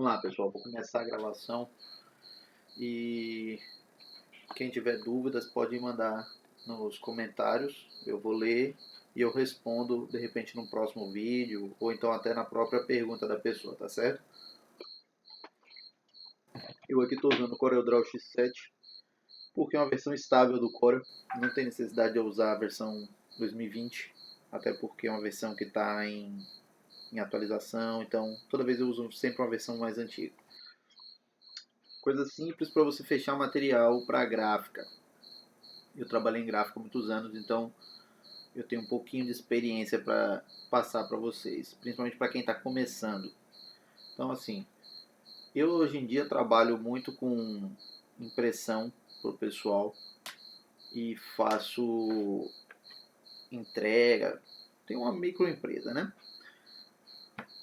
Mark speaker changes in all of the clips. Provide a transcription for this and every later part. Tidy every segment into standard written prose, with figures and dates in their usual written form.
Speaker 1: Vamos lá, pessoal, vou começar a gravação e quem tiver dúvidas pode mandar nos comentários, eu vou ler e eu respondo de repente no próximo vídeo ou então até na própria pergunta da pessoa, tá certo? Eu aqui estou usando o CorelDRAW X7 porque é uma versão estável do Corel, não tem necessidade de eu usar a versão 2020, até porque é uma versão que está em atualização, então toda vez eu uso sempre uma versão mais antiga. Coisa simples para você fechar material para gráfica. Eu trabalhei em gráfica há muitos anos, então eu tenho um pouquinho de experiência para passar para vocês, principalmente para quem está começando. Então, assim, eu hoje em dia trabalho muito com impressão para o pessoal e faço entrega. Tenho uma microempresa, né?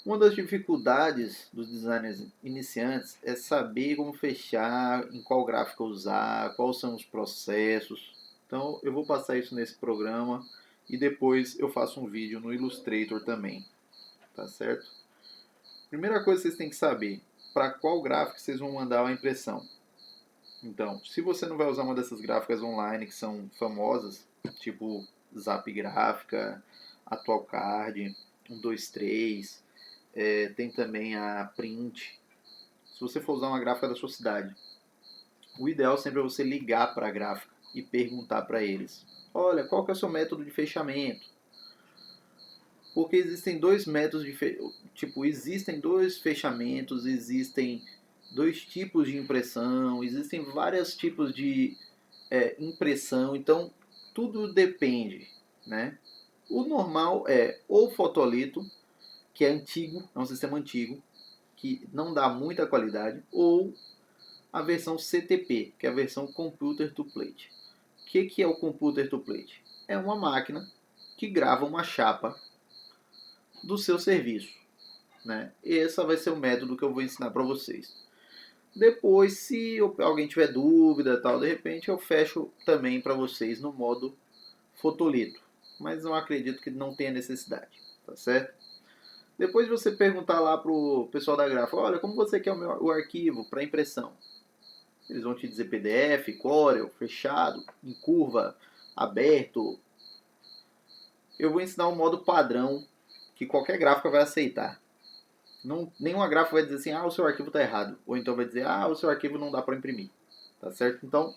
Speaker 1: Uma das dificuldades dos designers iniciantes é saber como fechar, em qual gráfica usar, quais são os processos. Então eu vou passar isso nesse programa e depois eu faço um vídeo no Illustrator também, tá certo? Primeira coisa que vocês têm que saber, para qual gráfica vocês vão mandar a impressão. Então, se você não vai usar uma dessas gráficas online que são famosas, tipo Zap Gráfica, Atual Card, 123, tem também a Print. Se você for usar uma gráfica da sua cidade, o ideal sempre é você ligar para a gráfica e perguntar para eles: olha, qual que é o seu método de fechamento? Porque existem dois métodos de existem dois fechamentos, existem dois tipos de impressão, existem vários tipos de impressão, então tudo depende, né? O normal é ou fotolito, que é antigo, é um sistema antigo, que não dá muita qualidade, ou a versão CTP, que é a versão Computer to Plate. O que é o Computer to Plate? É uma máquina que grava uma chapa do seu serviço, né? Esse vai ser o método que eu vou ensinar para vocês. Depois, se alguém tiver dúvida, tal, de repente eu fecho também para vocês no modo fotolito, mas não acredito que não tenha necessidade, tá certo? Depois você perguntar lá pro pessoal da gráfica, olha, como você quer o arquivo para impressão? Eles vão te dizer PDF, Corel, fechado, em curva, aberto. Eu vou ensinar um modo padrão que qualquer gráfica vai aceitar. Nenhuma gráfica vai dizer assim, o seu arquivo está errado. Ou então vai dizer, o seu arquivo não dá para imprimir. Tá certo? Então,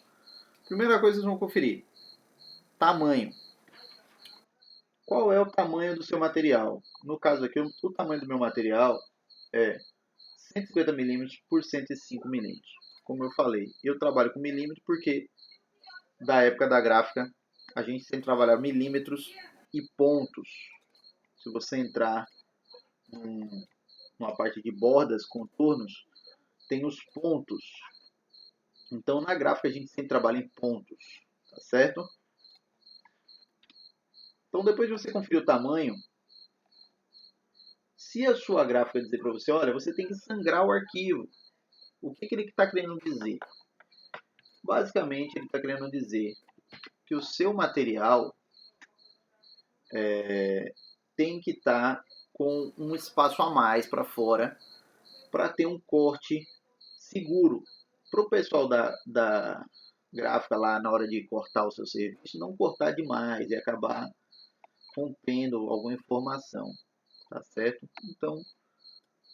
Speaker 1: primeira coisa que vocês vão conferir. Tamanho. Qual é o tamanho do seu material? No caso aqui, o tamanho do meu material é 150 milímetros por 105 milímetros. Como eu falei, eu trabalho com milímetro porque da época da gráfica a gente sempre trabalhava milímetros e pontos. Se você entrar numa parte de bordas, contornos, tem os pontos. Então na gráfica a gente sempre trabalha em pontos, tá certo? Então depois de você conferir o tamanho, se a sua gráfica dizer para você, olha, você tem que sangrar o arquivo, o que ele está querendo dizer? Basicamente ele está querendo dizer que o seu material tem que estar com um espaço a mais para fora para ter um corte seguro. Para o pessoal da gráfica lá na hora de cortar o seu serviço, não cortar demais e acabar rompendo alguma informação, tá certo? Então,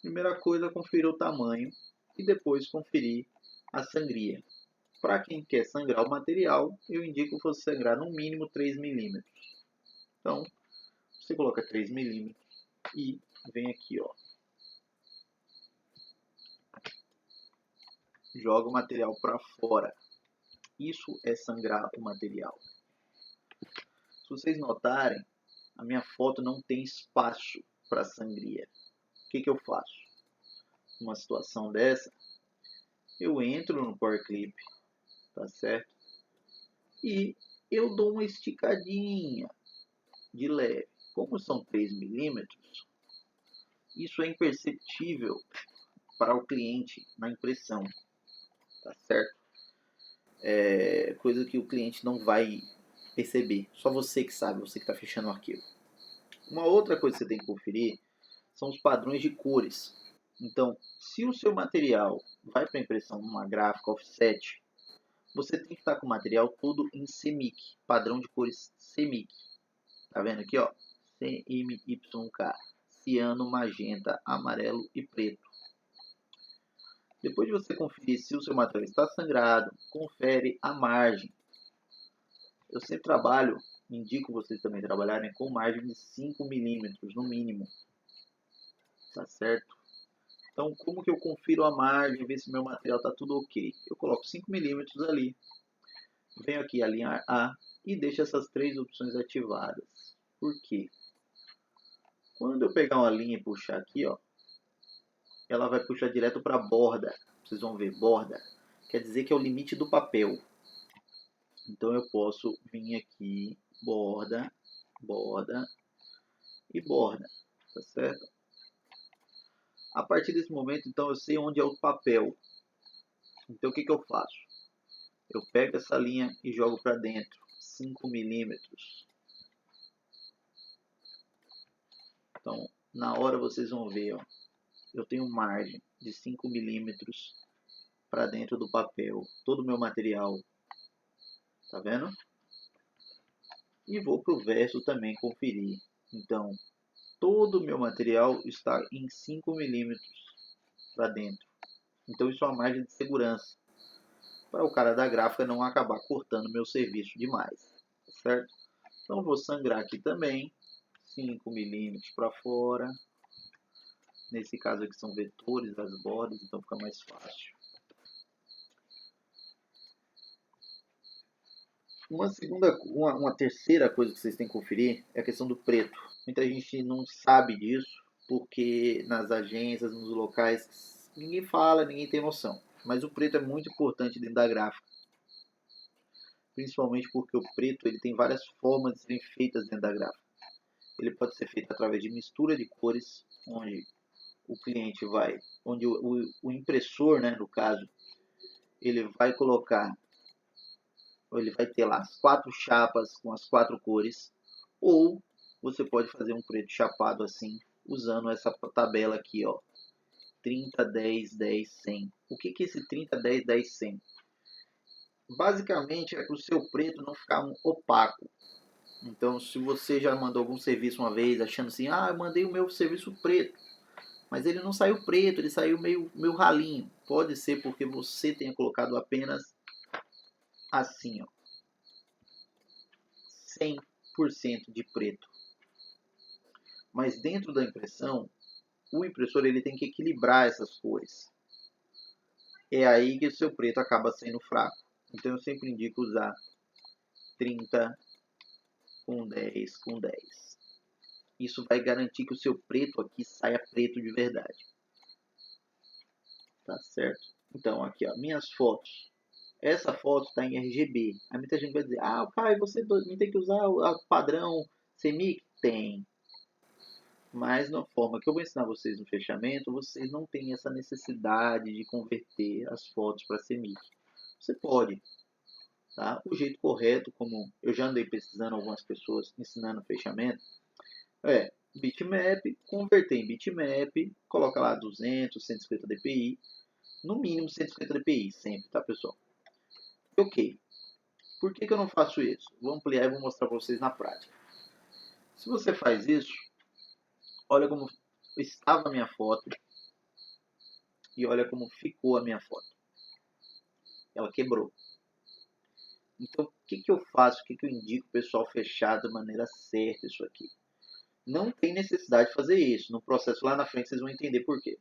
Speaker 1: primeira coisa, conferir o tamanho e depois conferir a sangria. Para quem quer sangrar o material, eu indico você sangrar no mínimo 3 milímetros. Então, você coloca 3 milímetros e vem aqui, ó. Joga o material para fora. Isso é sangrar o material. Se vocês notarem, a minha foto não tem espaço para sangria. O que eu faço? Numa situação dessa, eu entro no Power Clip, tá certo? E eu dou uma esticadinha de leve. Como são 3 milímetros, isso é imperceptível para o cliente na impressão, tá certo? É coisa que o cliente não vai perceber. Só você que sabe, você que está fechando o arquivo. Uma outra coisa que você tem que conferir são os padrões de cores. Então, se o seu material vai para impressão numa gráfica offset, você tem que estar com o material todo em CMYK, padrão de cores CMYK. Tá vendo aqui, ó? CMYK, ciano, magenta, amarelo e preto. Depois de você conferir se o seu material está sangrado, confere a margem. Eu sempre trabalho, indico vocês também trabalharem com margem de 5 milímetros no mínimo. Tá certo? Então, como que eu confiro a margem, ver se meu material está tudo ok? Eu coloco 5 milímetros ali, venho aqui alinhar A e deixo essas três opções ativadas. Por quê? Quando eu pegar uma linha e puxar aqui, ó, ela vai puxar direto para a borda. Vocês vão ver, borda. Quer dizer que é o limite do papel. Então eu posso vir aqui, borda, borda e borda. Tá certo? A partir desse momento, então, eu sei onde é o papel. Então, o que eu faço? Eu pego essa linha e jogo para dentro. 5 milímetros. Então, na hora vocês vão ver, ó, eu tenho margem de 5 milímetros para dentro do papel. Todo o meu material. Tá vendo? E vou para o verso também conferir. Então, todo o meu material está em 5 milímetros para dentro. Então, isso é uma margem de segurança. Para o cara da gráfica não acabar cortando meu serviço demais. Certo? Então, vou sangrar aqui também. 5 milímetros para fora. Nesse caso aqui são vetores as bordas, então fica mais fácil. Uma terceira coisa que vocês têm que conferir é a questão do preto. Muita gente não sabe disso, porque nas agências, nos locais, ninguém fala, ninguém tem noção. Mas o preto é muito importante dentro da gráfica. Principalmente porque o preto ele tem várias formas de serem feitas dentro da gráfica. Ele pode ser feito através de mistura de cores, onde o cliente vai, onde o impressor, né, no caso, ele vai colocar, ele vai ter lá as 4 chapas com as 4 cores, ou você pode fazer um preto chapado assim, usando essa tabela aqui, ó, 30, 10, 10, 100. O que é esse 30, 10, 10, 100? Basicamente é para o seu preto não ficar opaco. Então, se você já mandou algum serviço uma vez, achando assim, ah, eu mandei o meu serviço preto, mas ele não saiu preto, ele saiu meio ralinho. Pode ser porque você tenha colocado apenas assim, ó, 100% de preto. Mas dentro da impressão, o impressor ele tem que equilibrar essas cores. É aí que o seu preto acaba sendo fraco. Então eu sempre indico usar 30 com 10 com 10. Isso vai garantir que o seu preto aqui saia preto de verdade. Tá certo? Então aqui, ó, minhas fotos. Essa foto está em RGB. Aí muita gente vai dizer, ah, Caio, você não tem que usar o padrão CMYK? Tem. Mas na forma que eu vou ensinar vocês no fechamento, vocês não têm essa necessidade de converter as fotos para CMYK. Você pode. Tá? O jeito correto, como eu já andei pesquisando algumas pessoas ensinando fechamento, é bitmap, converter em bitmap, coloca lá 200, 150 dpi, no mínimo 150 dpi sempre, tá pessoal? Ok. Por que eu não faço isso? Vou ampliar e vou mostrar para vocês na prática. Se você faz isso, olha como estava a minha foto e olha como ficou a minha foto. Ela quebrou. Então, o que eu faço? O que eu indico o pessoal fechar da maneira certa isso aqui? Não tem necessidade de fazer isso. No processo lá na frente vocês vão entender por quê.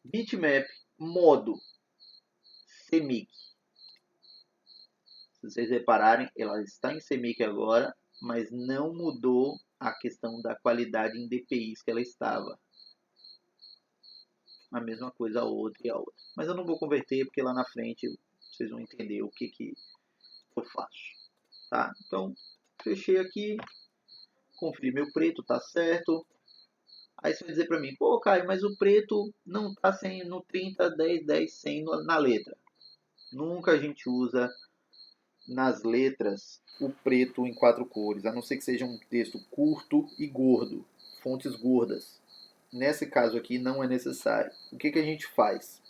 Speaker 1: Bitmap, modo CMYK. Se vocês repararem, ela está em CMYK agora, mas não mudou a questão da qualidade em dpi's que ela estava. A mesma coisa a outra e a outra. Mas eu não vou converter porque lá na frente vocês vão entender o que eu faço. Tá? Então, fechei aqui, conferi meu preto, tá certo. Aí você vai dizer para mim, pô, Caio, mas o preto não tá sem no 30, 10, 10, 100 na letra. Nunca a gente usa nas letras o preto em 4 cores, a não ser que seja um texto curto e gordo, fontes gordas. Nesse caso aqui não é necessário. O que a gente faz?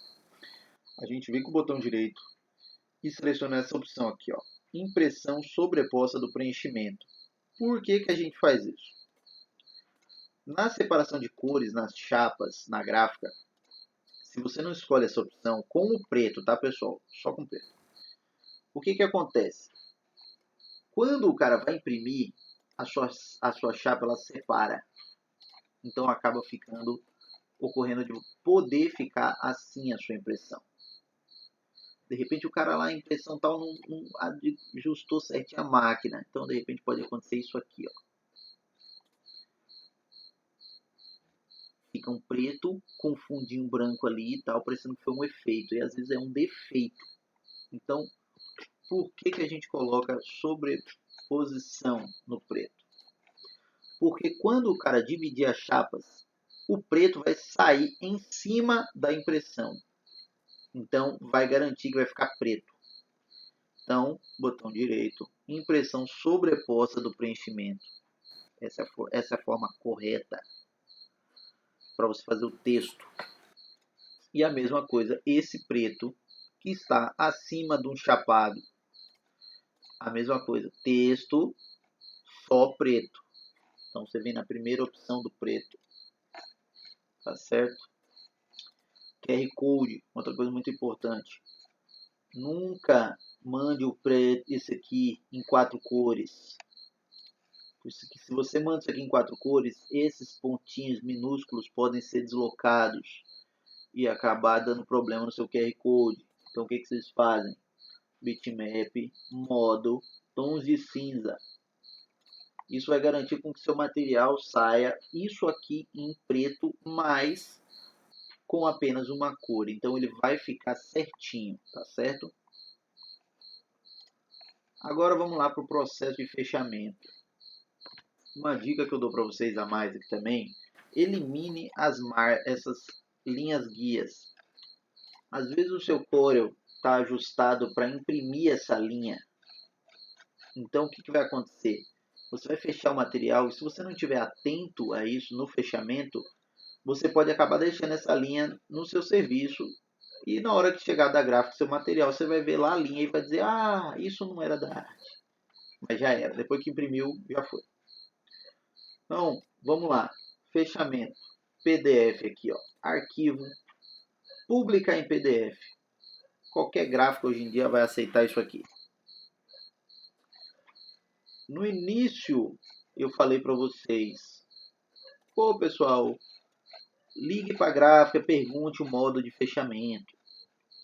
Speaker 1: A gente vem com o botão direito e seleciona essa opção aqui, ó, impressão sobreposta do preenchimento. Por que a gente faz isso? Na separação de cores, nas chapas, na gráfica, se você não escolhe essa opção com o preto, tá pessoal? Só com preto. O que acontece? Quando o cara vai imprimir, a sua chapa ela separa. Então acaba ocorrendo de poder ficar assim a sua impressão. De repente o cara lá, a impressão tal, não ajustou certinho a máquina. Então de repente pode acontecer isso aqui, ó. Fica um preto com um fundinho branco ali e tal, parecendo que foi um efeito. E às vezes é um defeito. Então, por que a gente coloca sobreposição no preto? Porque quando o cara dividir as chapas, o preto vai sair em cima da impressão. Então, vai garantir que vai ficar preto. Então, botão direito, impressão sobreposta do preenchimento. Essa é a forma correta para você fazer o texto. E a mesma coisa, esse preto que está acima de um chapado. A mesma coisa, texto só preto. Então, você vem na primeira opção do preto. Tá certo? QR Code, outra coisa muito importante. Nunca mande o preto, esse aqui em 4 cores. Se você manda isso aqui em 4 cores, esses pontinhos minúsculos podem ser deslocados e acabar dando problema no seu QR Code. Então o que vocês fazem? Bitmap, modo, tons de cinza. Isso vai garantir com que seu material saia isso aqui em preto, mas com apenas uma cor. Então ele vai ficar certinho, tá certo? Agora vamos lá para o processo de fechamento. Uma dica que eu dou para vocês a mais aqui também, elimine essas linhas guias. Às vezes o seu Corel está ajustado para imprimir essa linha. Então o que vai acontecer? Você vai fechar o material e se você não estiver atento a isso no fechamento, você pode acabar deixando essa linha no seu serviço e na hora que chegar da gráfica seu material, você vai ver lá a linha e vai dizer, ah, isso não era da arte. Mas já era, depois que imprimiu, já foi. Então, vamos lá. Fechamento. PDF aqui, ó. Arquivo. Publicar em PDF. Qualquer gráfico hoje em dia vai aceitar isso aqui. No início, eu falei para vocês. Pô, pessoal, ligue para a gráfica, pergunte o modo de fechamento.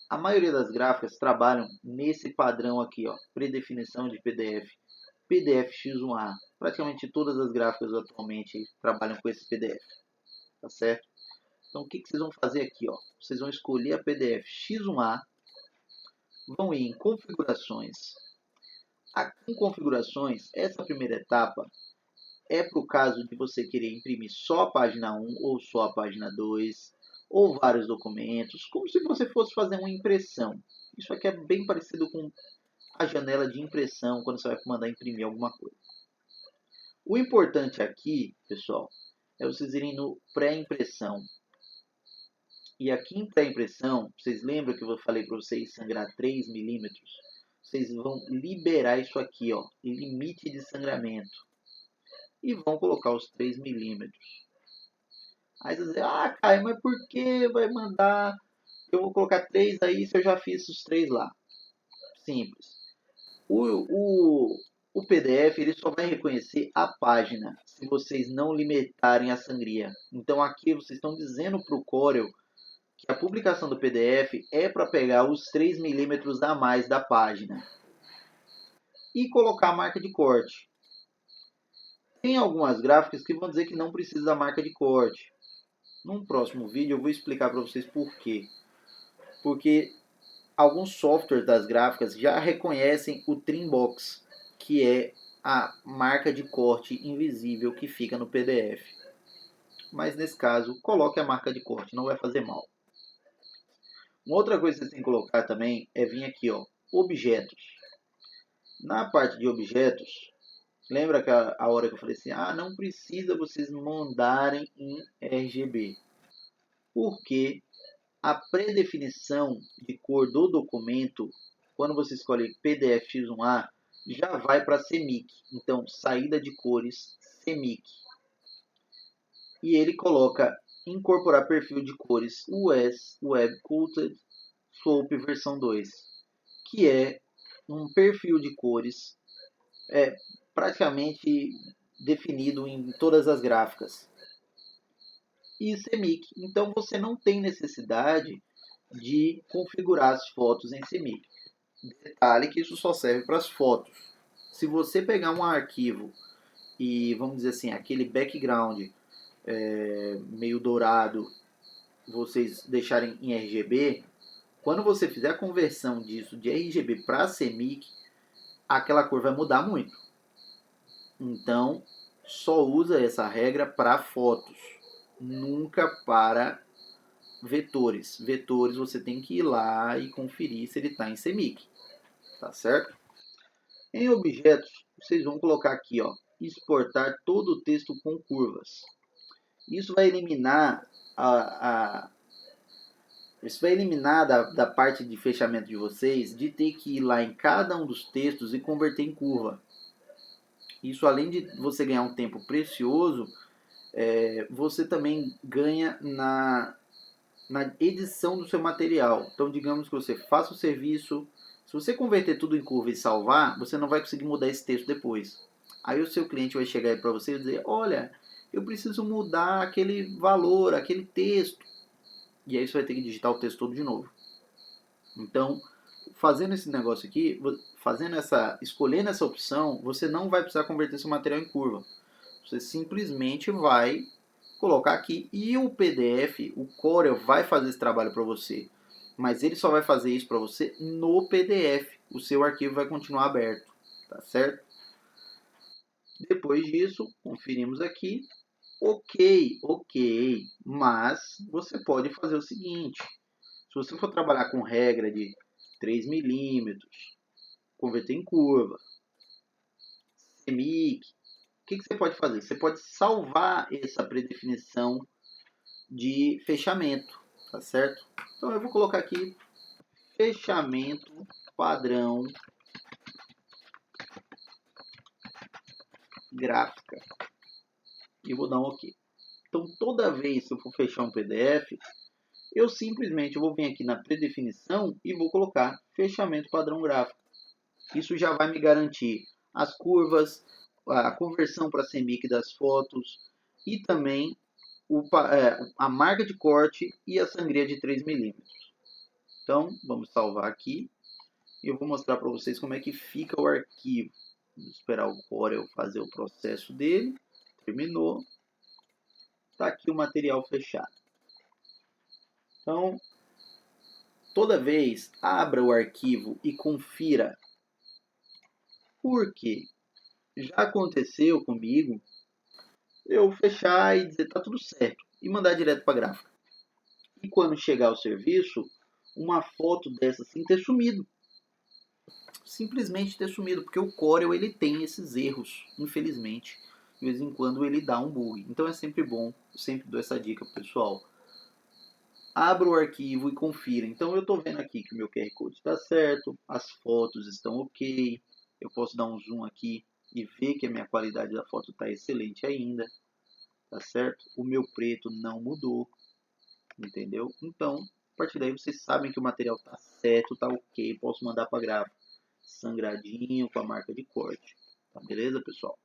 Speaker 1: A maioria das gráficas trabalham nesse padrão aqui, ó. Predefinição de PDF. PDF X1A. Praticamente todas as gráficas atualmente trabalham com esse PDF. Tá certo? Então, o que vocês vão fazer aqui? Ó? Vocês vão escolher a PDF X1A, vão ir em configurações. Aqui em configurações, essa primeira etapa é para o caso de você querer imprimir só a página 1 ou só a página 2, ou vários documentos, como se você fosse fazer uma impressão. Isso aqui é bem parecido com a janela de impressão, quando você vai mandar imprimir alguma coisa. O importante aqui, pessoal, é vocês irem no pré-impressão. E aqui em pré-impressão, vocês lembram que eu falei para vocês sangrar 3 milímetros? Vocês vão liberar isso aqui, ó, limite de sangramento. E vão colocar os 3 milímetros. Aí vocês dizem, ah, Caio, mas por que vai mandar? Eu vou colocar 3 aí se eu já fiz os 3 lá. Simples. O PDF ele só vai reconhecer a página se vocês não limitarem a sangria. Então aqui vocês estão dizendo para o Corel que a publicação do PDF é para pegar os 3 milímetros a mais da página e colocar a marca de corte. Tem algumas gráficas que vão dizer que não precisa da marca de corte. Num próximo vídeo eu vou explicar para vocês por quê. Porque alguns softwares das gráficas já reconhecem o Trimbox, que é a marca de corte invisível que fica no PDF. Mas nesse caso, coloque a marca de corte, não vai fazer mal. Uma outra coisa que vocês têm que colocar também é vir aqui, ó, objetos. Na parte de objetos, Lembra que a hora que eu falei assim, não precisa vocês mandarem em RGB, porque a predefinição de cor do documento, quando você escolhe PDF X1A, já vai para CMYK. Então, saída de cores CMYK. E ele coloca incorporar perfil de cores US Web Coated Slope versão 2, que é um perfil de cores praticamente definido em todas as gráficas. E CMYK. Então você não tem necessidade de configurar as fotos em CMYK. Detalhe que isso só serve para as fotos. Se você pegar um arquivo e, vamos dizer assim, aquele background meio dourado, vocês deixarem em RGB, quando você fizer a conversão disso de RGB para CMYK, aquela cor vai mudar muito. Então, só usa essa regra para fotos, nunca para vetores. Vetores você tem que ir lá e conferir se ele está em CMYK, tá certo? Em objetos, vocês vão colocar aqui, ó, exportar todo o texto com curvas. Isso vai eliminar da parte de fechamento de vocês de ter que ir lá em cada um dos textos e converter em curva. Isso, além de você ganhar um tempo precioso, você também ganha na edição do seu material. Então, digamos que você faça o serviço, se você converter tudo em curva e salvar, você não vai conseguir mudar esse texto depois. Aí o seu cliente vai chegar para você e dizer, olha, eu preciso mudar aquele valor, aquele texto. E aí você vai ter que digitar o texto todo de novo. Então, fazendo esse negócio aqui, escolhendo essa opção, você não vai precisar converter seu material em curva. Você simplesmente vai colocar aqui e o PDF, o Corel vai fazer esse trabalho para você. Mas ele só vai fazer isso para você no PDF. O seu arquivo vai continuar aberto, tá certo? Depois disso, conferimos aqui. Ok. Mas você pode fazer o seguinte. Se você for trabalhar com regra de 3 milímetros, converter em curva, CMYK, o que você pode fazer? Você pode salvar essa predefinição de fechamento, tá certo? Então eu vou colocar aqui fechamento padrão gráfica e vou dar um OK. Então toda vez que eu for fechar um PDF, eu simplesmente vou vir aqui na predefinição e vou colocar fechamento padrão gráfico. Isso já vai me garantir as curvas, a conversão para CMYK das fotos e também a marca de corte e a sangria de 3 milímetros. Então, vamos salvar aqui e eu vou mostrar para vocês como é que fica o arquivo. Vamos esperar o Corel fazer o processo dele. Terminou. Está aqui o material fechado. Então, toda vez, abra o arquivo e confira. Por quê? Já aconteceu comigo eu fechar e dizer tá tudo certo e mandar direto para a gráfica. E quando chegar o serviço, uma foto dessa assim ter sumido. Simplesmente ter sumido, porque o Corel ele tem esses erros, infelizmente. De vez em quando ele dá um bug. Então é sempre bom, eu sempre dou essa dica pro pessoal. Abra o arquivo e confira. Então eu estou vendo aqui que o meu QR Code está certo, as fotos estão ok. Eu posso dar um zoom aqui e ver que a minha qualidade da foto está excelente ainda. Tá certo? O meu preto não mudou. Entendeu? Então, a partir daí vocês sabem que o material está certo, está ok. Posso mandar para a gráfica sangradinho com a marca de corte. Tá beleza, pessoal?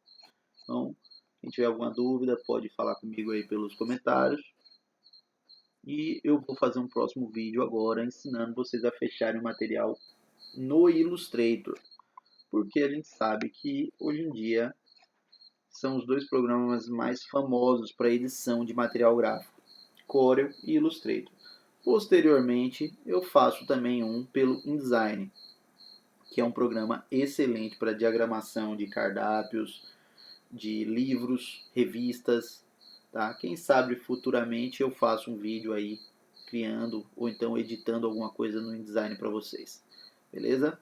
Speaker 1: Então, quem tiver alguma dúvida pode falar comigo aí pelos comentários. E eu vou fazer um próximo vídeo agora ensinando vocês a fecharem o material no Illustrator. Porque a gente sabe que hoje em dia são os dois programas mais famosos para edição de material gráfico, Corel e Illustrator. Posteriormente, eu faço também um pelo InDesign, que é um programa excelente para diagramação de cardápios, de livros, revistas, tá? Quem sabe futuramente eu faço um vídeo aí criando ou então editando alguma coisa no InDesign para vocês. Beleza?